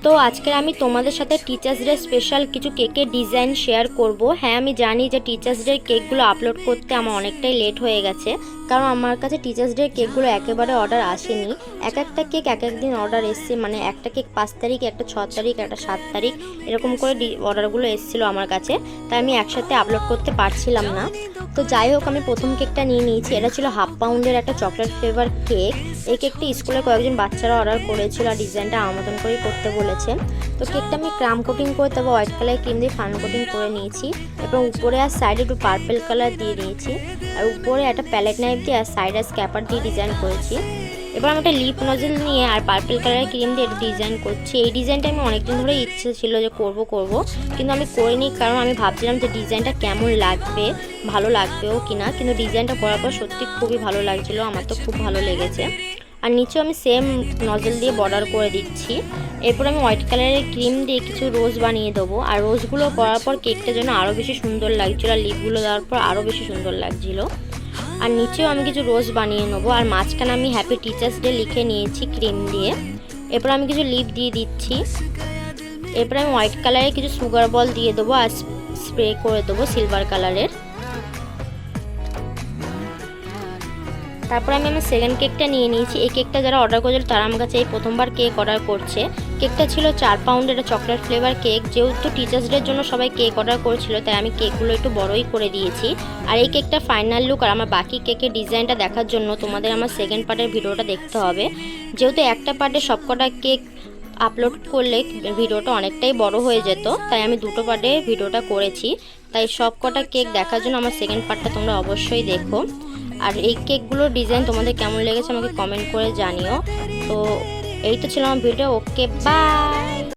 তো আজকে আমি তোমাদের সাথে টিচার্স ডে স্পেশাল কিছু কেকের ডিজাইন শেয়ার করব। হ্যাঁ, আমি জানি যে টিচার্স ডে কেকগুলো আপলোড করতে আমার অনেকটাই লেট হয়ে গেছে, কারণ আমার কাছে টিচার্স ডে কেকগুলো একেবারে অর্ডার আসেনি। একটা কেক এক দিন অর্ডার এসছে, মানে একটা কেক 5 তারিখ, একটা 6 তারিখ, একটা 7 তারিখ, এরকম করে অর্ডারগুলো এসেছিলো আমার কাছে, তাই আমি একসাথে আপলোড করতে পারছিলাম না। তো যাই হোক, আমি প্রথম কেকটা নিয়ে নিয়েছি। এটা ছিল 1/2 পাউন্ডের একটা চকলেট ফ্লেভার কেক। এই কেকটি স্কুলে কয়েকজন বাচ্চারা অর্ডার করেছিল আর ডিজাইনটা আমার মতন করেই করতে বলেছে। তো কেকটা আমি ক্রাম কোটিং করে, তবে হোয়াইট কালার ক্রিম দিয়ে ফান কোটিং করে নিয়েছি, এবং উপরে আর সাইডে একটু পার্পল কালার দিয়ে নিয়েছি, আর উপরে একটা প্যালেট নাইফ দিয়ে আর সাইডে স্ক্যাপার দিয়ে ডিজাইন করেছি। এবার আমি একটা লিপ নজেল নিয়ে আর পার্পল কালারের ক্রিম দিয়ে ডিজাইন করছি। এই ডিজাইনটা আমি অনেকদিন ধরে ইচ্ছে ছিল যে করব, কিন্তু আমি করিনি, কারণ আমি ভাবছিলাম যে ডিজাইনটা কেমন লাগবে, ভালো লাগবেও কিনা। কিন্তু ডিজাইনটা করার পর সত্যি খুবই ভালো লাগছিলো, আমার তো খুব ভালো লেগেছে। আর নিচেও আমি সেম নজেল দিয়ে বর্ডার করে দিচ্ছি। এরপর আমি হোয়াইট কালারের ক্রিম দিয়ে কিছু রোজ বানিয়ে দেবো, আর রোজগুলো করার পর কেকটা যেন আরও বেশি সুন্দর লাগছিলো, আর লিপগুলো দেওয়ার পর আরও বেশি সুন্দর লাগছিলো। আর নিচেও আমি কিছু রোজ বানিয়ে নেবো, আর মাঝখানে আমি হ্যাপি টিচার্স ডে লিখে নিয়েছি ক্রিম দিয়ে। এরপর আমি কিছু লিপ দিয়ে দিচ্ছি। এরপর আমি হোয়াইট কালারের কিছু সুগার বল দিয়ে দেবো আর স্প্রে করে দেবো সিলভার কালারের। তারপর আমি আমার সেকেন্ড কেকটা নিয়ে নিয়েছি। এই কেকটা যারা অর্ডার করেছিল তারা আমার কাছে এই প্রথমবার কেক অর্ডার করছে। কেকটা ছিল 4 পাউন্ডের একটা চকলেট ফ্লেভার কেক। যেহেতু টিচার্স ডের জন্য সবাই কেক অর্ডার করেছিল, তাই আমি কেকগুলো একটু বড়ই করে দিয়েছি। আর এই কেকটা ফাইনাল লুক আর আমার বাকি কেকের ডিজাইনটা দেখার জন্য তোমাদের আমার সেকেন্ড পার্টের ভিডিওটা দেখতে হবে। যেহেতু একটা পার্টে সবকটা কেক আপলোড করলে ভিডিওটা অনেকটাই বড় হয়ে যেত, তাই আমি দুটো পার্টে ভিডিওটা করেছি। তাই সবকটা কেক দেখার জন্য আমার সেকেন্ড পার্টটা তোমরা অবশ্যই দেখো। আর এই কেকগুলোর ডিজাইন তোমাদের কেমন লেগেছে আমাকে কমেন্ট করে জানিও। তো এই তো ছিল আমার ভিডিও। Okay, by.